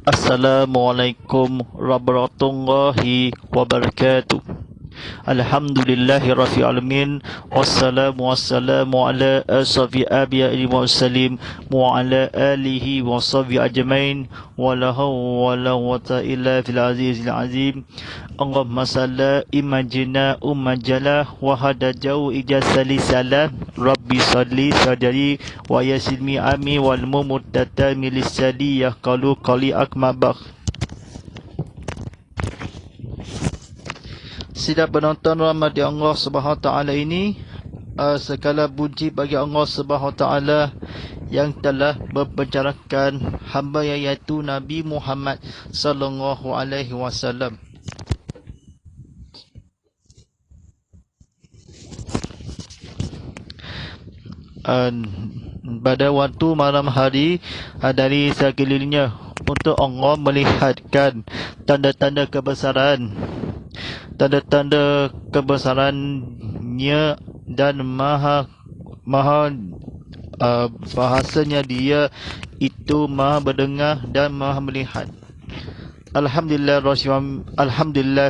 Assalamualaikum warahmatullahi wabarakatuh. Alhamdulillahi rabbil alamin. Wassalamu ala ashabi abiya'il mursalin wa ala alihi wa sahbihi ajmain. Wa la hawla wa la quwwata illa bil azizil azim. Allahumma salli imajina umajala wa hadajau ijasali salam. Rabbi salli sadari wa yassirni ami wal mumutatami lisadi yaqalu qali akmabak. Sidang penonton rahmat Allah Subhanahu taala ini, segala puji bagi Allah Subhanahu taala yang telah mempencarakan hamba iaitu Nabi Muhammad sallallahu alaihi wasallam. Pada waktu malam hari dari sekelilingnya untuk Allah melihatkan tanda-tanda kebesarannya dan maha bahasanya dia itu maha mendengar dan maha melihat. Alhamdulillah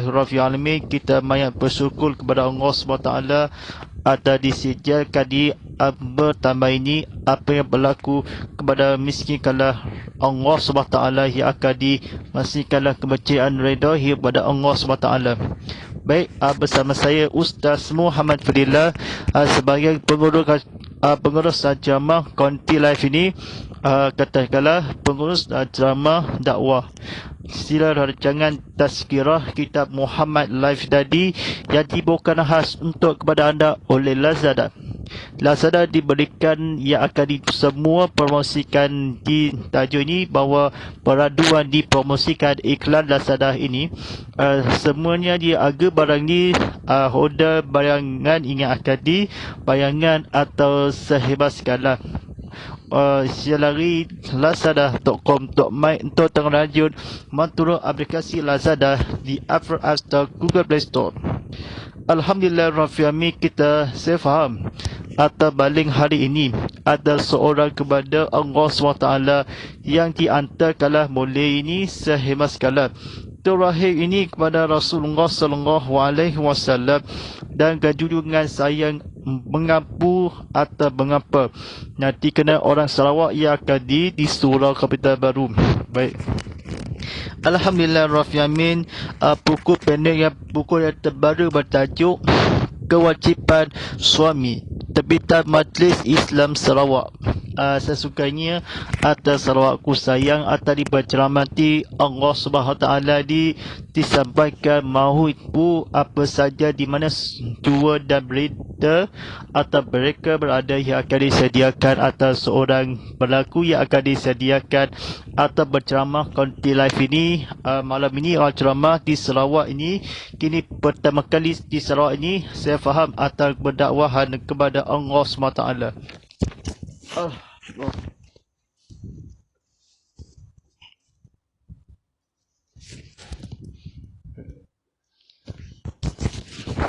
rabbil alamin. Kita banyak bersyukur kepada Allah SWT atas disediakan di bertambah ini apa yang berlaku kepada miskin kalah Allah SWT yang akan dimasihkanlah kepercayaan redha kepada Allah SWT. Baik, bersama saya Ustaz Muhammad Fadillah sebagai pengurus jamaah Konti Live ini, katakanlah pengurus jamaah dakwah sila rancangan tazkirah kitab Muhammad Live tadi yang dibawakan khas untuk kepada anda oleh Lazada. Lazada diberikan yang akan semua promosikan di tajuk ini, bahawa peraduan dipromosikan iklan Lazada ini. Semuanya dia harga barang ni order bayangan ingat akan di bayangan atau sehebat skala. Silari lazada.com.my untuk terlanjut menturut aplikasi Lazada di Apple App Store, Google Play Store. Alhamdulillah rabbil alamin. Kita saya faham atau baling hari ini ada seorang kepada Allah SWT yang diantarkanlah mulai ini sehebat skala terakhir ini kepada Rasulullah sallallahu alaihi wasallam, dan kejunjungan sayang mengapu atau mengapa nanti kena orang Sarawak yang akan di Surau Kapital Baru. Baik, alhamdulillah rabbil alamin. Buku yang terbaru bertajuk Kewajipan Suami, terbitan Majlis Islam Sarawak. Sesukanya atas Sarawakku sayang atas diberceramati Allah Subhanahu taala disampaikan mahu itu apa saja di mana dua dan berita atau mereka berada yang akan disediakan atas seorang berlaku yang akan disediakan atau berceramah Konti Live ini. Malam ini ceramah di Sarawak ini kini pertama kali di Sarawak ini saya faham atas berdakwahan kepada Allah SWT.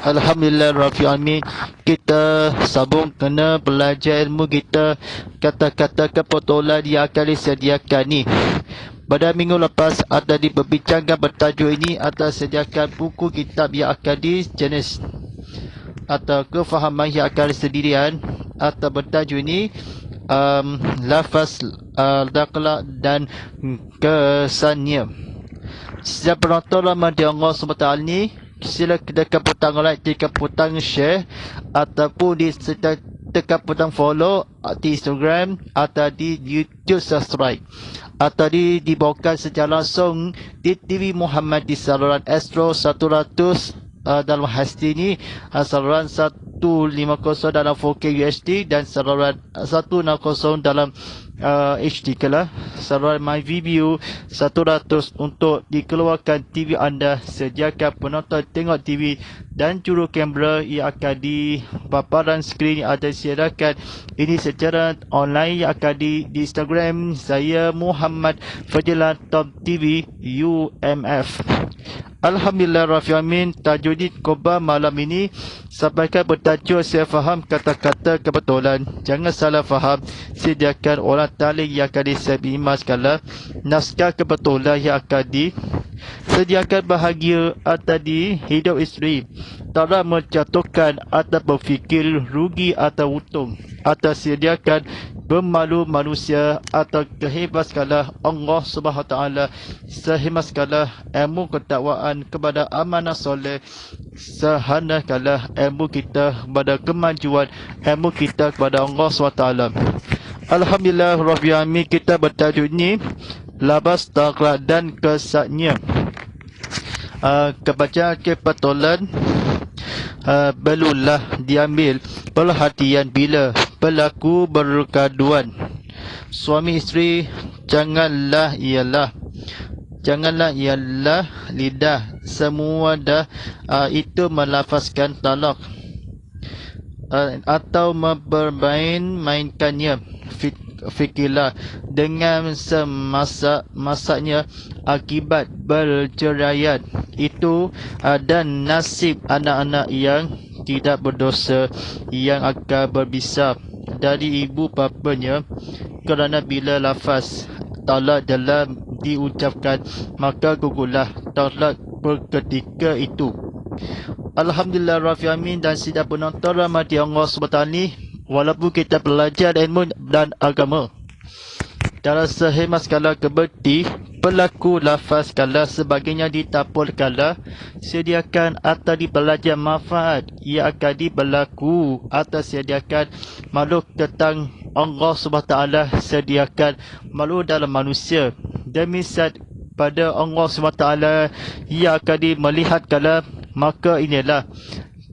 Alhamdulillah rabbil alamin. Kita sambung kena belajar ilmu kita, kata-kata kepotolan yang akan disediakan ni. Pada minggu lepas ada diperbincangkan bertajuk ini atas sediakan buku kitab yang akan dijenis atau kefahaman yang akan disediakan atau bertajuk ini lafaz dakla dan kesannya. Setiap penonton rahmat Allah SWT ni, sila tekan butang like, tekan butang share ataupun tekan butang follow di Instagram atau di YouTube subscribe atau dibawakan secara langsung di TV Muhammad di saluran Astro 100 dalam HD ni, saluran 150 dalam 4K UHD dan saluran 160 dalam HD kelah. Saluran My Video 100 untuk dikeluarkan TV anda. Sediakan penonton tengok TV dan juru kamera yang akan di paparan skrin yang ada disediakan ini secara online yang akan di Instagram saya Muhammad Fadilah Top TV UMF. Alhamdulillah Rabbil Alamin, Tajuddin Qoba malam ini sampaikan bertajuk saya faham kata-kata kebetulan. Jangan salah faham. Sediakan orang talik yang akan disebimas kala naskah kebetulan yang akan disediakan bahagia atau di hidup isteri. Tak menjatuhkan atau berfikir rugi atau untung atau sediakan bermalu manusia atau kehebat sekala Allah Subhanahu Taala sehebat sekala ilmu ketakwaan kepada amanah soleh sehana kala ilmu kita kepada kemajuan ilmu kita kepada Allah SWT. Alhamdulillah Rabbil Alamin, kita bertajuk ni labas taklak dan kesatnya. Kebacaan kebetulan belulah diambil perhatian bila berlaku bergaduan suami isteri. Janganlah ialah lidah semua dah itu melafazkan talak atau mempermain-mainkannya. Fikirlah dengan semasak-masaknya akibat berceraian itu dan nasib anak-anak yang tidak berdosa yang akan berbisa dari ibu bapanya, kerana bila lafaz talak dalam diucapkan maka gugurlah talak berketika itu. Alhamdulillah Rabbil Alamin, dan sidang penonton rahmati Allah SWT, walaupun kita belajar ilmu dan agama dalam sehemat skala kebekti berlaku lafaz kala sebagainya ditapur kala sediakan atau dibelajar manfaat ia akan diberlaku atau sediakan makhluk tentang Allah SWT, sediakan makhluk dalam manusia demi saat pada Allah SWT ia akan melihat kala. Maka inilah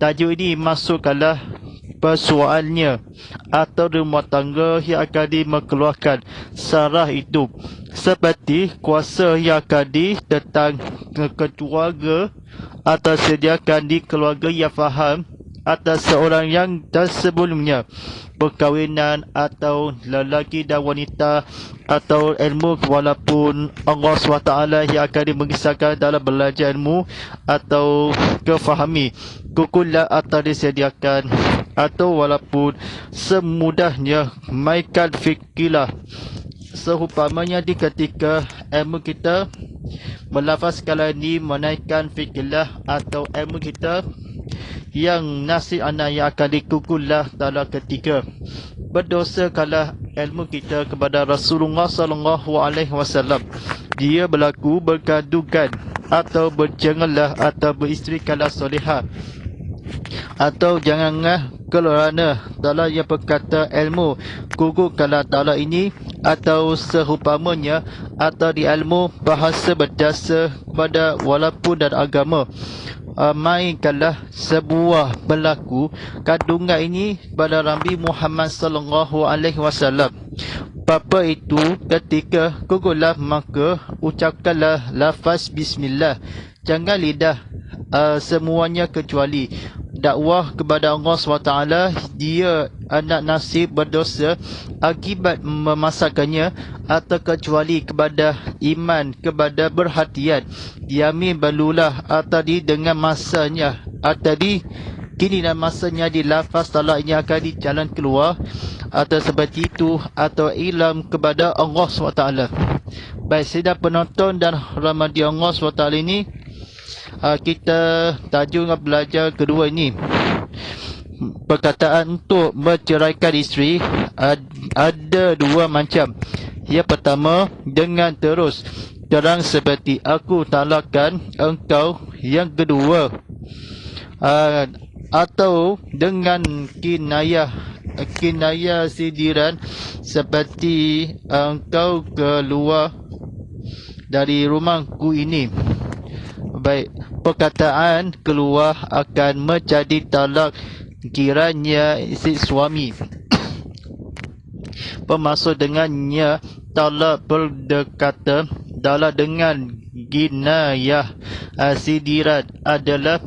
tajuk ini masuk kala persoalannya atau rumah tangga yang akan dikeluarkan sarah itu seperti kuasa yang akan tentang keluarga atau sediakan di keluarga yang faham atas seorang yang dan sebelumnya perkahwinan atau lelaki dan wanita atau ilmu, walaupun Allah SWT yang akan mengisahkan dalam belajar ilmu atau kefahami kukulah atau disediakan atau walaupun semudahnya mainkan fikirlah seumpamanya di ketika ilmu kita melafaz kala ini menaikkan fikirlah atau ilmu kita yang nasib anak yang akan dikukullah dalam ketika berdosa kala ilmu kita kepada Rasulullah SAW. Dia berlaku bergadugan atau berjenggelah atau beristeri kala solehah atau janganlah kerana dalam yang berkata ilmu gugur kala ta'ala ini atau seumpamanya atau di ilmu bahasa berdasar pada walaupun dan agama. Mainkanlah sebuah berlaku kandungan ini pada Nabi Muhammad SAW. Apa itu ketika gugurlah maka ucapkanlah lafaz bismillah. Jangan lidah semuanya kecuali dakwah kepada Allah SWT. Dia anak nasib berdosa akibat memasakkannya atau kecuali kepada iman kepada perhatian diambil balulah atau dengan masanya atau kini dan masanya di lafaz talak ini akan jalan keluar atau seperti itu atau ilam kepada Allah SWT. Baik, sidang penonton dan rahmati Allah SWT ini, kita tajuk belajar kedua ini, perkataan untuk menceraikan isteri ada dua macam. Yang pertama dengan terus terang seperti aku talakkan engkau. Yang kedua atau dengan kinayah sindiran seperti engkau keluar dari rumahku ini. Baik, perkataan keluar akan menjadi talak kiranya si suami bermaksud dengannya talak berdekatan dalam dengan ginayah sidirat adalah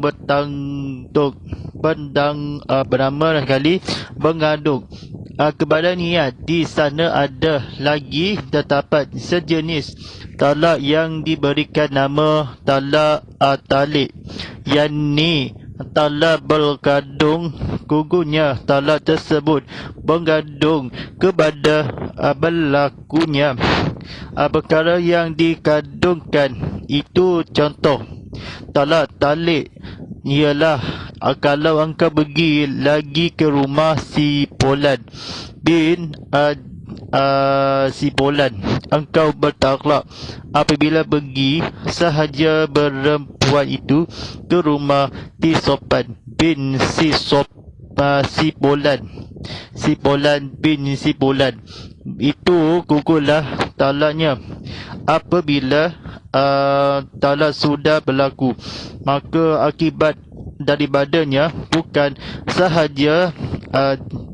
bernama kali mengaduk kepada niat. Di sana ada lagi terdapat sejenis talak yang diberikan nama talak talik, yakni talak berkandung gugunya talak tersebut bergantung kepada berlakunya perkara yang dikandungkan. Itu contoh talak talik ialah kalau engkau pergi lagi ke rumah si Polan bin si Polan, engkau bertaklak apabila pergi sahaja perempuan itu ke rumah Tisopan bin si Polan bin si Polan, itu gugurlah talaknya. Apabila talak sudah berlaku, maka akibat daripadanya bukan sahaja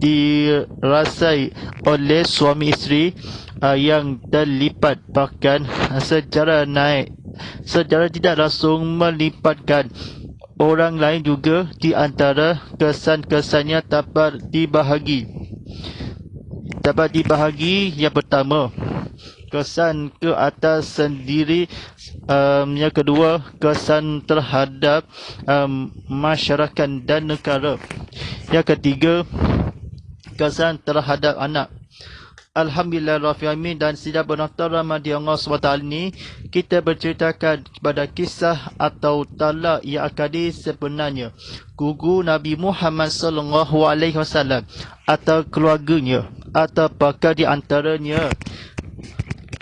dirasai oleh suami isteri yang terlipat, bahkan secara tidak langsung melipatkan orang lain juga. Di antara kesan-kesannya dapat dibahagi yang pertama, kesan ke atas sendiri, yang kedua kesan terhadap masyarakat dan negara, yang ketiga kesan terhadap anak. Alhamdulillahirrahmanirrahim. Dan sidang penonton rahmati Allah SWT ini, kita berceritakan kepada kisah atau talak yang akadi sebenarnya gugur Nabi Muhammad SAW atau keluarganya, atau apakah di antaranya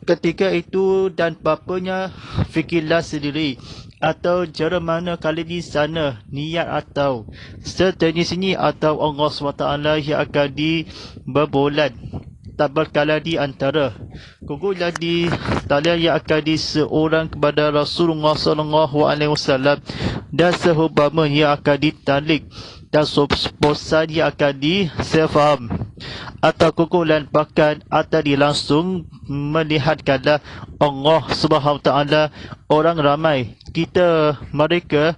ketika itu dan bapanya. Fikirlah sendiri atau cara mana kali di sana niat atau serta di sini atau Allah SWT yang akan berbulan tak berkala di antara gugurlah di talian yang akan di seorang kepada Rasulullah SAW dan seumpama yang akan ditalik dan bosan yang akan disefaham atau kukulan bahkan atau langsung melihatkanlah Allah Subhanahu Taala orang ramai kita mereka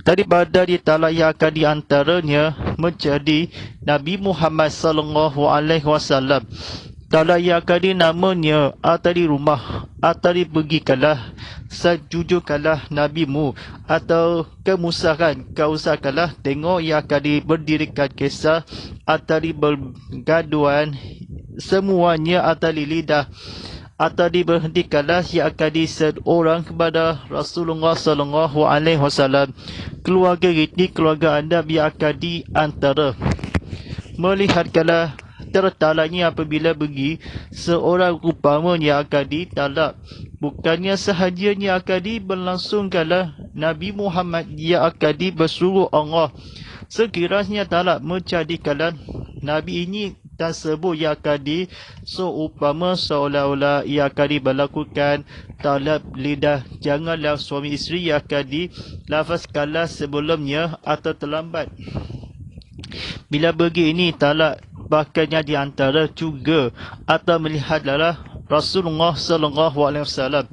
daripada ditalak yang akan diantaranya menjadi Nabi Muhammad SAW. Talak yang akan dinamanya atau di rumah atau dipergikanlah sejujurkanlah nabimu atau kemusahan kau usahakanlah tengok yang akan diberdirikan kisah atau bergaduan semuanya atau lidah atau diberhentikanlah yang akan diseorang kepada Rasulullah SAW. Keluarga ini keluarga anda yang akan diantara melihatkanlah tertalaknya apabila pergi seorang upamanya akan ditalak, bukannya sahajanya akan diberlangsungkanlah Nabi Muhammad yang akan bersuruh Allah. Sekiranya talak menjadikanlah Nabi ini tersebut yang akan seumpama seolah-olah ia akan diberlakukan talak lidah. Janganlah suami isteri yang akan dilafazkanlah sebelumnya atau terlambat. Bila begini talak bahkannya di antara juga atau melihatlah Rasulullah SAW.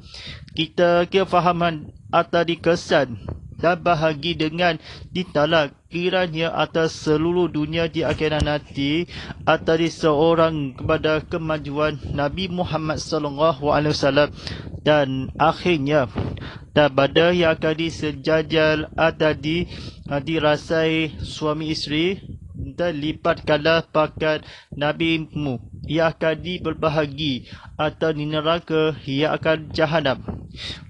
Kita kefahaman atau dikesan dan bahagi dengan ditalak kiranya atas seluruh dunia di akhirat nanti atau di seorang kepada kemajuan Nabi Muhammad SAW dan akhirnya dan pada yang akan disejajal atau dirasai suami isteri dan lipatkanlah pakat Nabi-Mu yang akan berbahagi atau di neraka yang akan jahanam.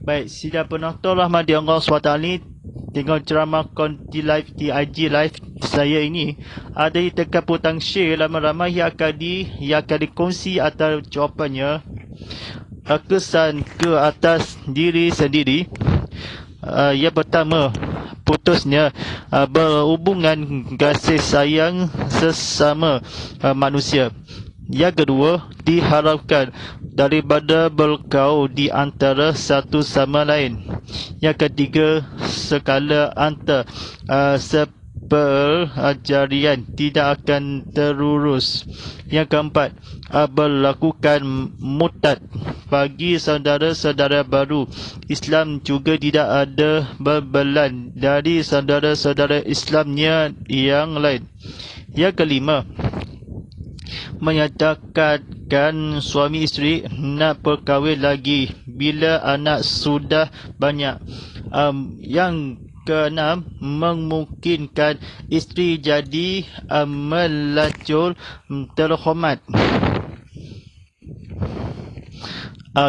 Baik, sidang penonton rahmati Allah SWT ni, tengok ceramah konti live di IG live saya ini ada di tekan butang share ramai-ramai yang akan dikongsi atau jawapannya kesan ke atas diri sendiri. Yang pertama, putusnya berhubungan kasih sayang sesama manusia. Yang kedua, diharapkan daripada berkau di antara satu sama lain. Yang ketiga, skala antar perajarian tidak akan terurus. Yang keempat, berlakukan murtad bagi saudara-saudara baru Islam juga tidak ada berbelan dari saudara-saudara Islamnya yang lain. Yang kelima, menyatakan suami isteri nak berkahwin lagi bila anak sudah banyak. Yang keenam, memungkinkan isteri jadi melacul terhormat.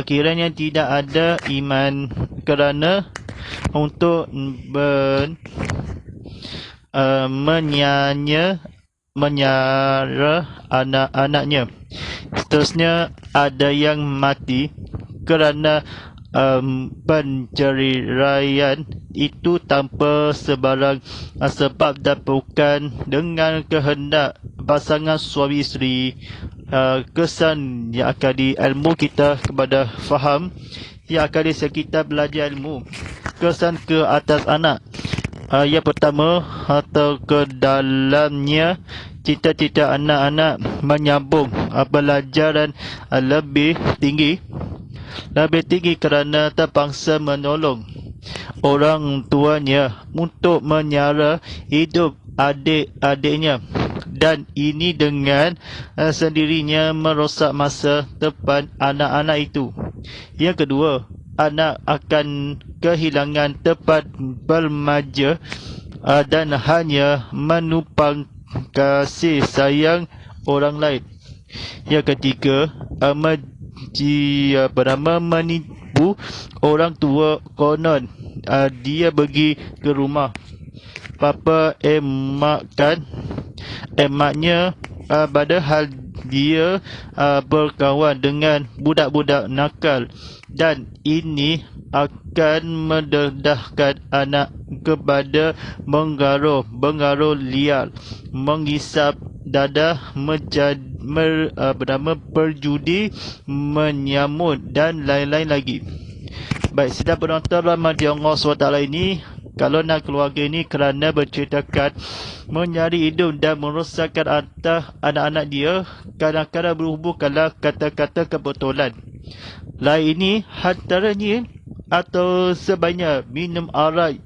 Kiranya tidak ada iman kerana untuk menyara anak-anaknya. Seterusnya, ada yang mati kerana penceraian itu tanpa sebarang sebab dan bukan dengan kehendak pasangan suami isteri. Kesan yang akan ilmu kita kepada faham yang akan kita belajar ilmu. Kesan ke atas anak. Yang pertama, atau ke dalamnya cita-cita anak-anak menyambung pelajaran lebih tinggi kerana terpaksa menolong orang tuanya untuk menyara hidup adik-adiknya, dan ini dengan sendirinya merosak masa depan anak-anak itu. Yang kedua, anak akan kehilangan tempat bermaja dan hanya menumpang kasih sayang orang lain. Yang ketiga, menipu orang tua. Konon dia pergi ke rumah bapa emaknya, padahal dia berkawan dengan budak-budak nakal, dan ini akan mendedahkan anak kepada menggaruh liar, menghisap dadah, berjudi, menyamun dan lain-lain lagi. Baik, sidang penonton rahmati Allah SWT ini, kalau nak keluarga ini kerana berceritakan mencari hidup dan merosakkan anak-anak dia, kadang-kadang berhubungkanlah kata-kata kebetulan. Lain ini antaranya atau sebanyak minum arak,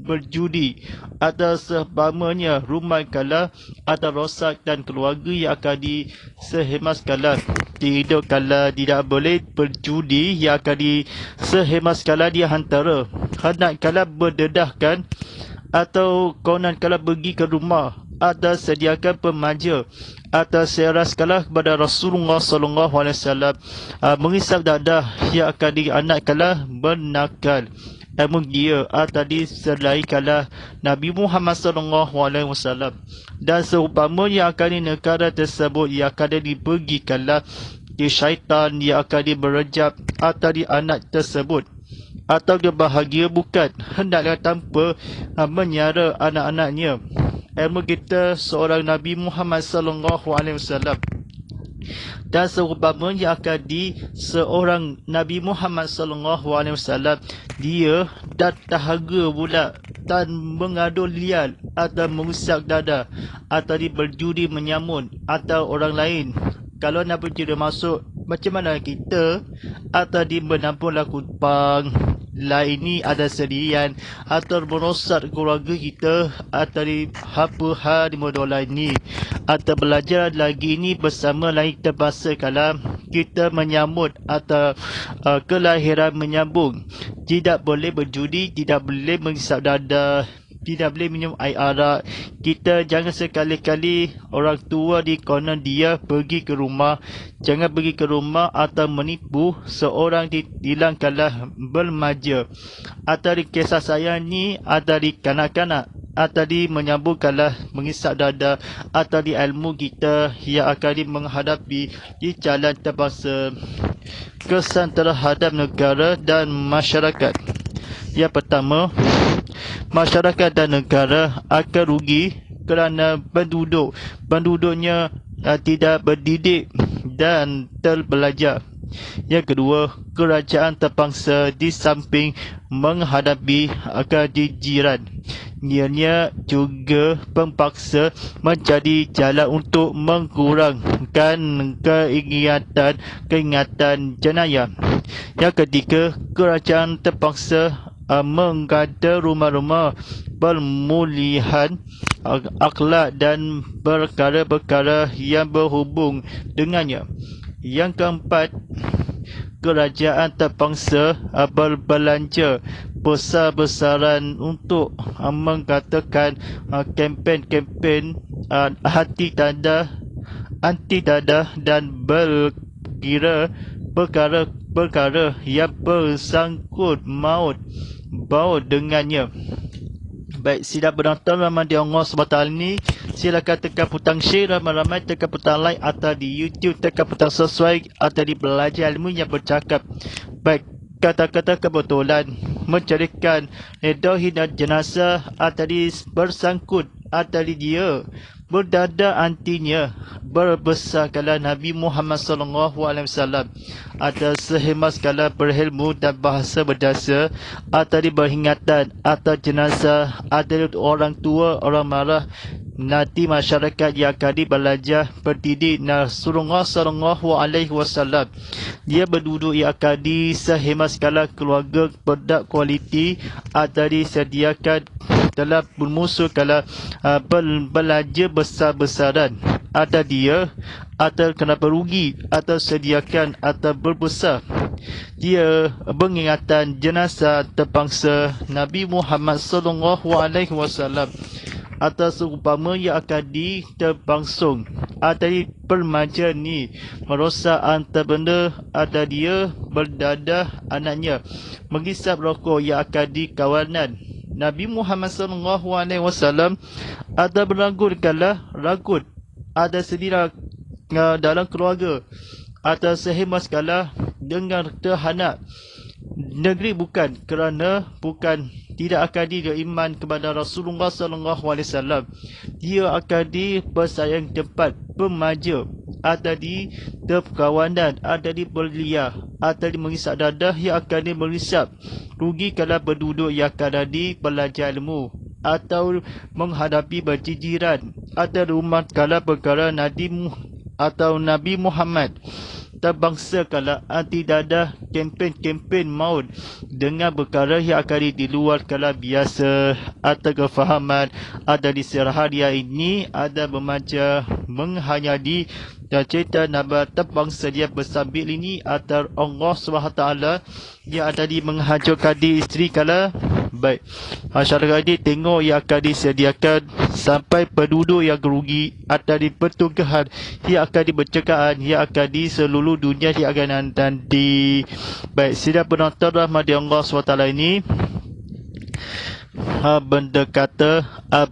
berjudi atau seumpamanya, rumah kalah atau rosak dan keluarga yang akan disehemaskanlah. Tidur kala tidak boleh berjudi yang akan disehemaskanlah di antara. Hendak kala berdedahkan atau konon kala pergi ke rumah atau sediakan pemaja atau seraskanlah kepada Rasulullah SAW mengisap dadah yang akan anak kala bernakal. Namun dia tadi selainkanlah Nabi Muhammad SAW, dan seumpama yang akan di negara tersebut yang akan dipergikanlah di syaitan yang akan berejap atau di anak tersebut, atau dia bahagia bukan hendaklah tanpa menyara anak-anaknya. Ilmu kita seorang Nabi Muhammad SAW, dan seumpama yang akan seorang Nabi Muhammad SAW, dia dan dahaga pula dan mengadu liar atau mengusap dada atau berjudi, menyamun atau orang lain. Kalau nak berjudi masuk, macam mana kita atau menampung lakupang lain ini ada sendirian atau merosak keluarga kita atau apa hal di modola ini, atau belajar lagi ini bersama lain terpaksa kalau kita menyambut atau kelahiran menyambung. Tidak boleh berjudi, tidak boleh menghisap dada, tidak boleh minum air arak. Kita jangan sekali-kali orang tua di konon dia pergi ke rumah, jangan pergi ke rumah atau menipu seorang hilangkanlah bermaja atau di kisah sayang ni atau di kanak-kanak atau di menyambungkanlah mengisap dada atau di ilmu kita yang akan menghadapi di jalan terpaksa. Kesan terhadap negara dan masyarakat. Yang pertama, masyarakat dan negara akan rugi kerana penduduknya tidak berdidik dan terbelajar. Yang kedua, kerajaan terpaksa di samping menghadapi kejijiran, ianya juga terpaksa menjadi jalan untuk mengurangkan keingatan jenayah. Yang ketiga, kerajaan terpaksa menggada rumah-rumah pemulihan akhlak dan perkara-perkara yang berhubung dengannya. Yang keempat, kerajaan terpaksa berbelanja besar-besaran untuk mengatakan kempen-kempen anti dadah dan berkira perkara-perkara yang bersangkut maut dengannya. Baik, sila penonton ramai Allah SWT ni, silakan tekan butang share ramai-ramai, tekan butang like atau di YouTube, tekan butang subscribe atau di belajar ilmu yang bercakap. Baik, kata-kata kebetulan mencarikan redahinan jenazah atau bersangkut atau dia berdada antinya berbesar kala Nabi Muhammad SAW atau sehemas kala berilmu dan bahasa berdasa atau beringatan atau jenazah atau orang tua orang marah nanti masyarakat yang akan belajar berdidik Rasulullah SAW. Dia berduduk yang akan sehemas kala keluarga berdak kualiti atau disediakan dalam bermusuh kala belanja besar-besaran atau dia atau kenapa rugi atau sediakan atau berbesar dia pengingatan jenazah terpaksa Nabi Muhammad SAW atau seumpama yang akan diterpangsung atau permaja ni merosak antar benda atau dia berdadah anaknya menghisap rokok yang akan di kawanan Nabi Muhammad SAW ada beragut ada sendiri dalam keluarga atau sehemas kala dengan terhanak negeri bukan kerana tidak akan beriman kepada Rasulullah SAW. Dia akan bersayang tempat pemaja atau di perkawanan atau di belia atau di mengisap dadah yang akan mengisap rugi kalau berduduk yang akan belajar ilmu atau menghadapi berjijiran atau rumah kala perkara Nabi Muhammad terbangsa kala anti dadah kempen maut dengan perkara yang akan di luar kala biasa atau kefahaman ada di sehari ini ada bermaja menghayati dan cerita Nabi terbangsa dia bersambil ini atau Allah SWT yang ada di menghancurkan di isteri kala baik masyarakat ini tengok yang akan disediakan sampai penduduk yang rugi atau di pertugahan yang akan dibercekaan yang akan di seluruh dunia yang akan nanti. Baik, sila penonton rahmat Allah SWT ini benda kata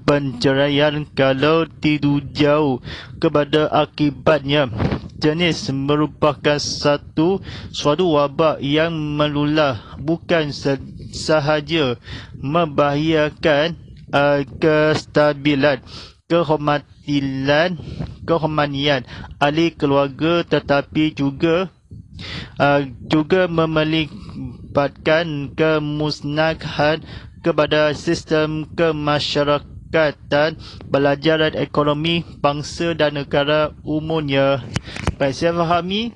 penceraian kalau tidur jauh kepada akibatnya jenis merupakan suatu wabak yang menular bukan sahaja membahayakan kestabilan kehormatian ahli keluarga tetapi juga melibatkan kemusnahan kepada sistem kemasyarakatan, pelajaran ekonomi, bangsa dan negara umumnya. Baik, saya fahami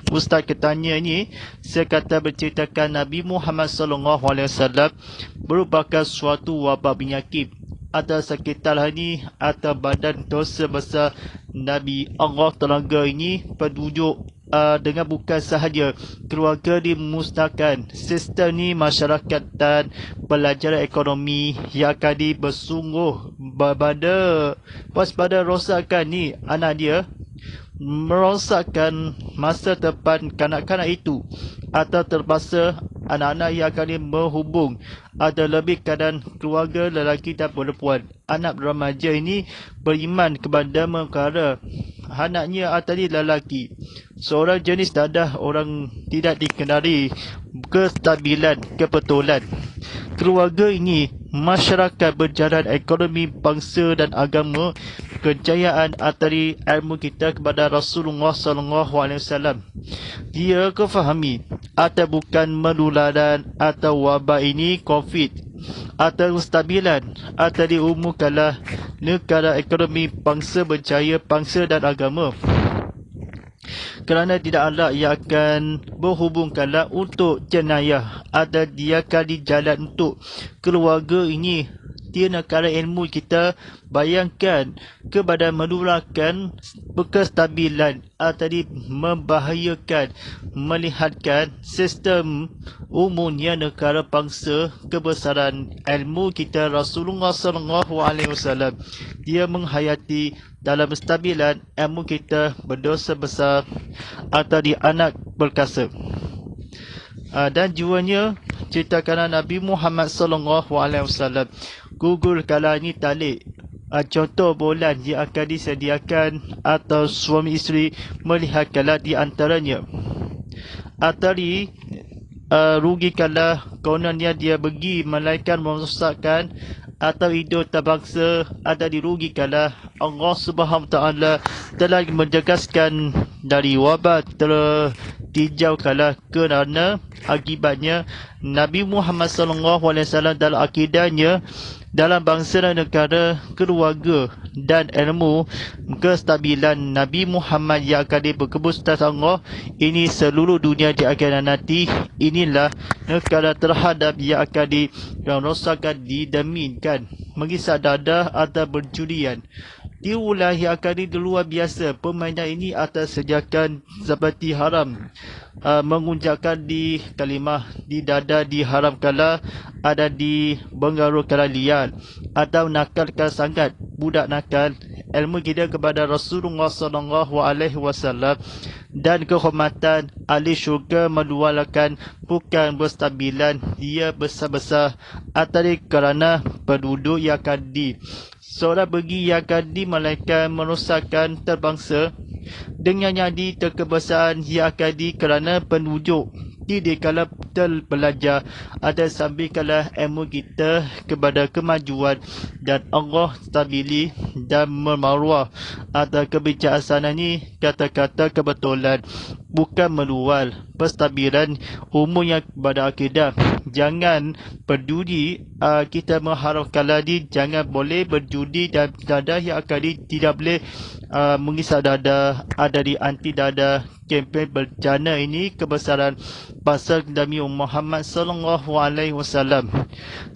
Ustaz ketanya ini, saya kata berceritakan Nabi Muhammad SAW merupakan suatu wabak penyakit atau sekitar ini atau badan dosa besar Nabi Allah Tenaga ini penduduk dengan bukan sahaja keluarga dimusnahkan sistem ni masyarakat dan pelajaran ekonomi yang akan bersungguh pada rosakkan ni anak dia merosakkan masa depan kanak-kanak itu atau terpaksa anak-anak yang akan berhubung ada lebih keadaan keluarga lelaki dan perempuan. Anak remaja ini beriman kepada perkara anaknya atau lelaki. Seorang jenis dadah orang tidak dikenali kestabilan kebetulan. Keluarga ini masyarakat berjalan ekonomi bangsa dan agama kejayaan atari ilmu kita kepada Rasulullah SAW. Dia kefahami atau bukan menularan atau wabak ini COVID atau kestabilan atau diumumkanlah negara ekonomi bangsa berjaya bangsa dan agama. Kerana tidak ada yang akan berhubungkanlah untuk jenayah atau dia akan di jalan untuk keluarga ini dia negara ilmu kita bayangkan kepada meluahkan kestabilan tadi membahayakan melihatkan sistem umumnya negara bangsa kebesaran ilmu kita Rasulullah SAW dia menghayati dalam kestabilan ilmu kita berdosa besar atau di anak berkasa. Dan juanya ceritakan Nabi Muhammad SAW gugur kala ini talik contoh bulan yang akan disediakan atau suami isteri melihat kala di antaranya atari rugi kala kononnya dia pergi melainkan merosakkan atau hidup terbangsa ada dirugi kala Allah Subhanahu Taala telah menjegaskan dari wabak tertijau kala kerana akibatnya Nabi Muhammad SAW dalam akidahnya dalam bangsa dan negara, keluarga dan ilmu kestabilan Nabi Muhammad yang akan berkebus atas Allah ini seluruh dunia di akhirat nanti inilah negara terhadap yang akan dirosakkan dideminkan mengisap dadah atau berjudian di wilayah yang akan luar biasa permainan ini atas sediakan seperti haram mengunjukkan di kalimah di dada diharamkanlah ada di bengaruh kala liar atau nakalkan sangat budak nakal ilmu kita kepada Rasulullah SAW dan kehormatan ahli syurga meluahkan bukan berstabilan dia besar-besar atau kerana penduduk yang akan seorang pergi yang akan melainkan merosakkan terbangsa dengan jadi terkebesaran yang akan kerana penduduk di kala belajar ada sambil kala ilmu kita kepada kemajuan dan Allah stabili dan memarwah atau kebijaksanaan ini kata-kata kebetulan bukan melual penstabilan umumnya kepada akidah jangan berjudi kita mengharapkan lagi jangan boleh berjudi dan dada yang akan tidak boleh mengisap dada ada di anti dada kempen bencana ini kebesaran pasal Nabi Muhammad SAW.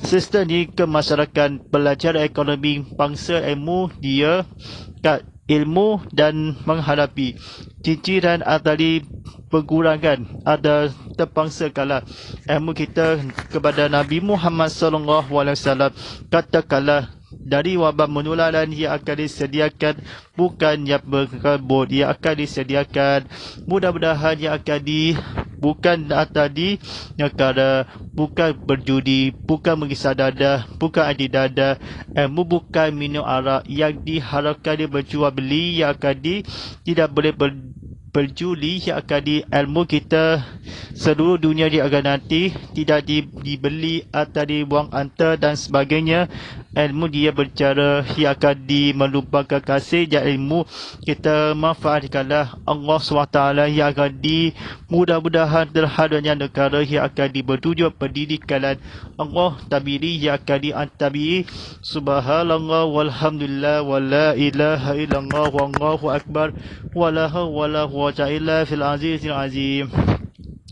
Sistem ini kemasyarakatan belajar ekonomi bangsa ilmu dia kat ilmu dan menghadapi ciciran atau pengurangan ada terpaksa kala ilmu kita kepada Nabi Muhammad SAW katakanlah dari wabak penularan yang akan disediakan bukan yang berkabut yang akan disediakan mudah-mudahan yang akan bukan tadi negara bukan berjudi bukan mengisap dadah bukan adi dadah ilmu bukan minum arak yang diharapkan dia berjual beli yang akan tidak boleh berjuli yang akan ilmu kita seluruh dunia dia akan nanti tidak dibeli atau dibuang antar dan sebagainya ilmu dia bercara yang akan melupakan kasih dan ilmu kita manfaatkanlah Allah SWT yang akan mudah-mudahan terhadapnya negara yang akan bertujuan pendidikan Allah tabiri yang akan diantabiri subhanallah walhamdulillah wala ilaha illallah wallahu akbar wala hawla wala illa fil azizil azim.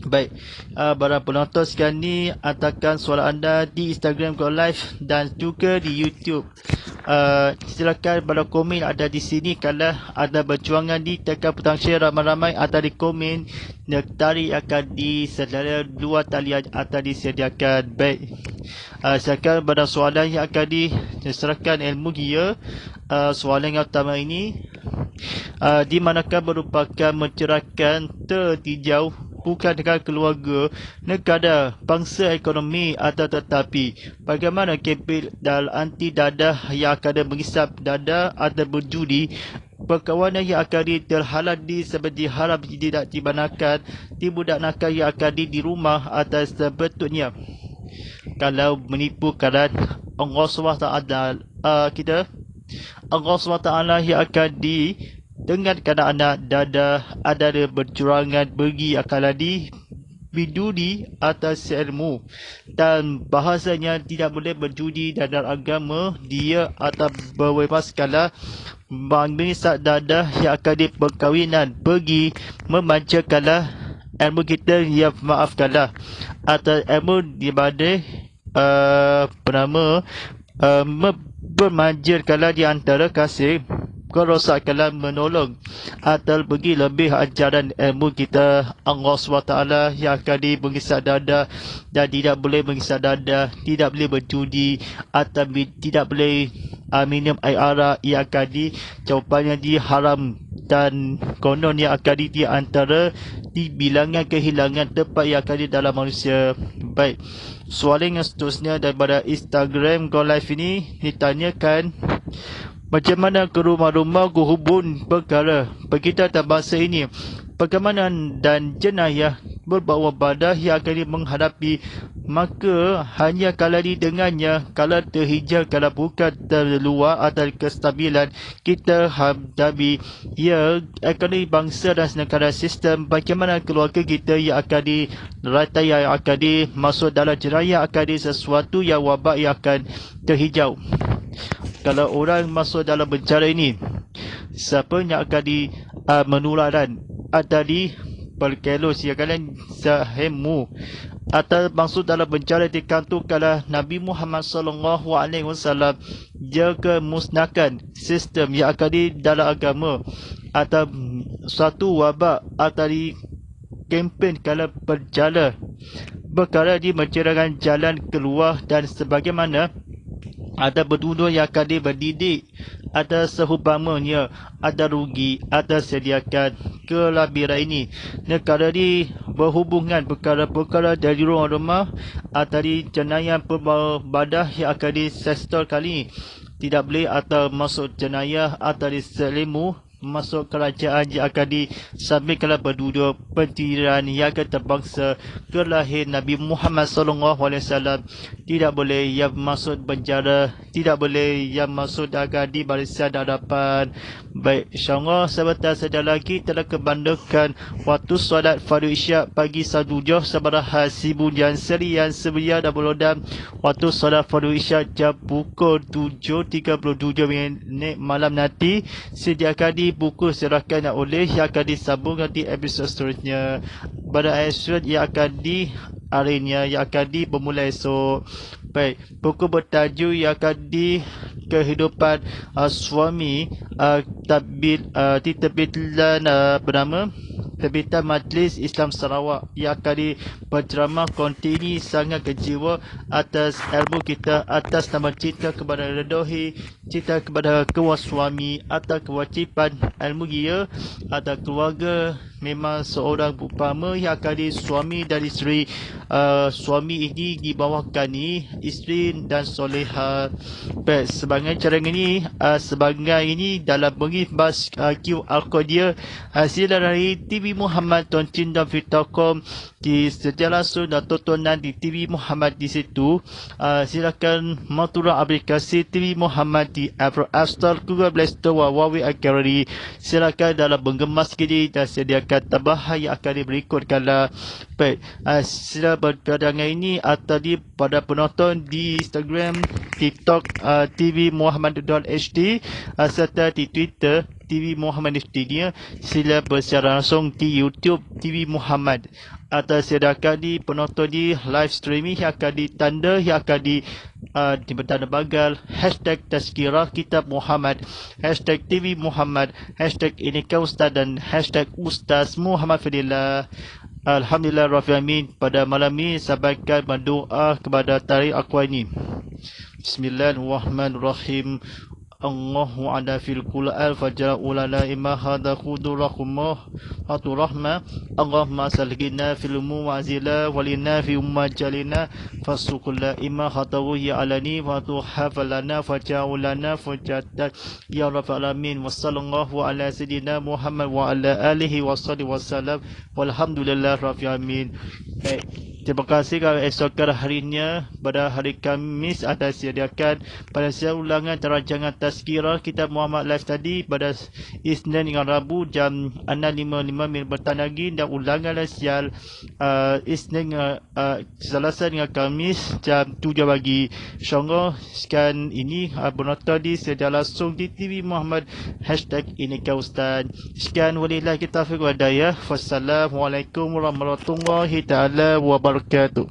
Baik, para penonton sekalian ni hantarkan soalan anda di Instagram Go Live dan juga di YouTube. Silakan pada komen ada di sini kalau ada perjuangan di tekan petang share ramai-ramai atau di komen tari akan disediakan dua talian atau disediakan. Baik, silakan pada soalan yang akan diserahkan ilmu dia. Soalan yang utama ini di manakah merupakan mencerahkan tertijau bukan dengan keluarga, negara, bangsa ekonomi atau tetapi bagaimana kempen dan anti dadah yang akan mengisap dadah atau berjudi perkawanan yang akan terhalal seperti haram tidak dibanakan di budak nakal yang akan di rumah atau sebetulnya kalau menipu keadaan Allah SWT kita Allah SWT yang akan dengan keadaan anak dada ada bercurangan bagi akaladi bidudi atas ilmu dan bahasanya tidak boleh berjudi dalam agama dia atau berwepaskalah mengisap dadah yang akan perkahwinan bagi memanjakanlah ilmu kita yang maafkanlah atau ilmu di badai bermanjirkanlah di antara kasih, kerosakkanlah menolong atau bagi lebih ajaran ilmu kita. Allah SWT yang akan mengisap dada dan tidak boleh mengisap dada, tidak boleh berjudi atau tidak boleh minum air arak yang akan jawapannya diharam, dan konon yang akan di antara di bilangan kehilangan tempat yang akan dalam manusia. Baik, soalan yang seterusnya daripada Instagram Go Live ini ditanyakan, macam mana ke rumah-rumah guhubun perkara berkita atas bangsa ini, bagaimana dan jenayah berbawa badah yang akan menghadapi, maka hanya kalau didengarnya, kalau terhijau, kalau bukan terluar atau kestabilan kita hadapi ya ekonomi bangsa dan negara sistem, bagaimana keluarga kita yang akan diratai, yang akan masuk dalam jenayah, akan sesuatu yang wabak yang akan terhijau. Kalau orang masuk dalam bencana ini, siapa yang akan menularan atau perkelos yang kalian sahemu atau masuk dalam bencana dikantungkanlah Nabi Muhammad SAW jaga musnahkan sistem yang akan di dalam agama atau suatu wabak atau di kempen kalau berjalan perkara di mencarikan jalan keluar, dan sebagaimana ada berduduk yang akan berdidik, ada sehubamanya, ada rugi, ada sediakan kelabiran ini. Negara ini berhubungan perkara-perkara dari rumah-rumah atau di jenayah perbadah yang akan di sektor kali ini. Tidak boleh atau masuk jenayah atau di selimu masuk kerajaan yang akan disampaikan berduduk pentirian yang akan terbangsa kelahir Nabi Muhammad SAW. Tidak boleh yang masuk penjara, tidak boleh yang masuk akan di barisan hadapan. Baik, insyaAllah sebentar saja lagi telah kebandakan waktu solat fardu isyak pagi sadujoh sabaraha sibunyan serian sebelia dan belodam. Waktu solat fardu isyak jam pukul 7.37 malam nanti sediakan di buku serahkan oleh yang akan disambung di episod seterusnya. Pada episod yang akan di harinya yang akan bermula esok. Baik, buku bertajuk yang akan di kehidupan suami diterbitan bernama Terbitan Majlis Islam Sarawak yang akan berceramah kontinu sangat kejiwa atas ilmu kita, atas nama cinta kepada redohi, cinta kepada kewas suami atau kewajipan ilmu dia atau keluarga. Memang seorang upama yang akan suami dan isteri, suami ini dibawakan ni isteri dan soleha. Baik, sebagai cara ini sebagai ini dalam mengimbas QR code dia hasil dari TV Muhammad Toncin dan Fitacom di sedia langsung dan tontonan di TV Muhammad di situ. Silakan menturun aplikasi TV Muhammad di Apple App Store, Google Play Store, Huawei Gallery. Silakan dalam mengemas kini dan sediakan tambahan yang akan berikutkanlah. Baik, sila berpandangan ini atau di pada penonton di Instagram, TikTok TV Muhammad.hd serta di Twitter TV Muhammad HD. Sila bersiaran langsung di YouTube TV Muhammad atau silakan di penonton di live streaming yang akan ditanda yang akan di bertanda bagal hashtag Tazkirah Kitab Muhammad, hashtag TV Muhammad, hashtag Inikah Ustaz dan hashtag Ustaz Muhammad Fadillah. Alhamdulillah Rabbil Alamin. Pada malam ini sampaikan berdoa kepada tarikh aku ini. Bismillahirrahmanirrahim. Allahu ada fil Qur'an faja'u lana imma hadha khudurahumah aturahma. Allahumma salgina fil muwazila walina fi ummajalina fasukulla imma khatawu ya alani wa tuhafalana faja'u lana fajadat ya rabbal alamin. Wassallallahu ala sayyidina Muhammad wa ala alihi wassallallahu wassalam walhamdulillah rabbil alamin. Terima kasih kerana esokan harinya pada hari Khamis atas sediakan pada siang ulangan terancangan Tazkirah Kitab Muhammad live tadi pada Isnin dengan Rabu jam 6.55 bertand lagi, dan ulangan siang Isnin Selasa dengan Khamis jam 7 pagi. InsyaAllah sekian ini penonton di sedia langsung di TV Muhammad hashtag Inikah Ustaz. Sekian walillahi taufiq wal hidayah. Wassalamualaikum warahmatullahi ta'ala wabarakatuh.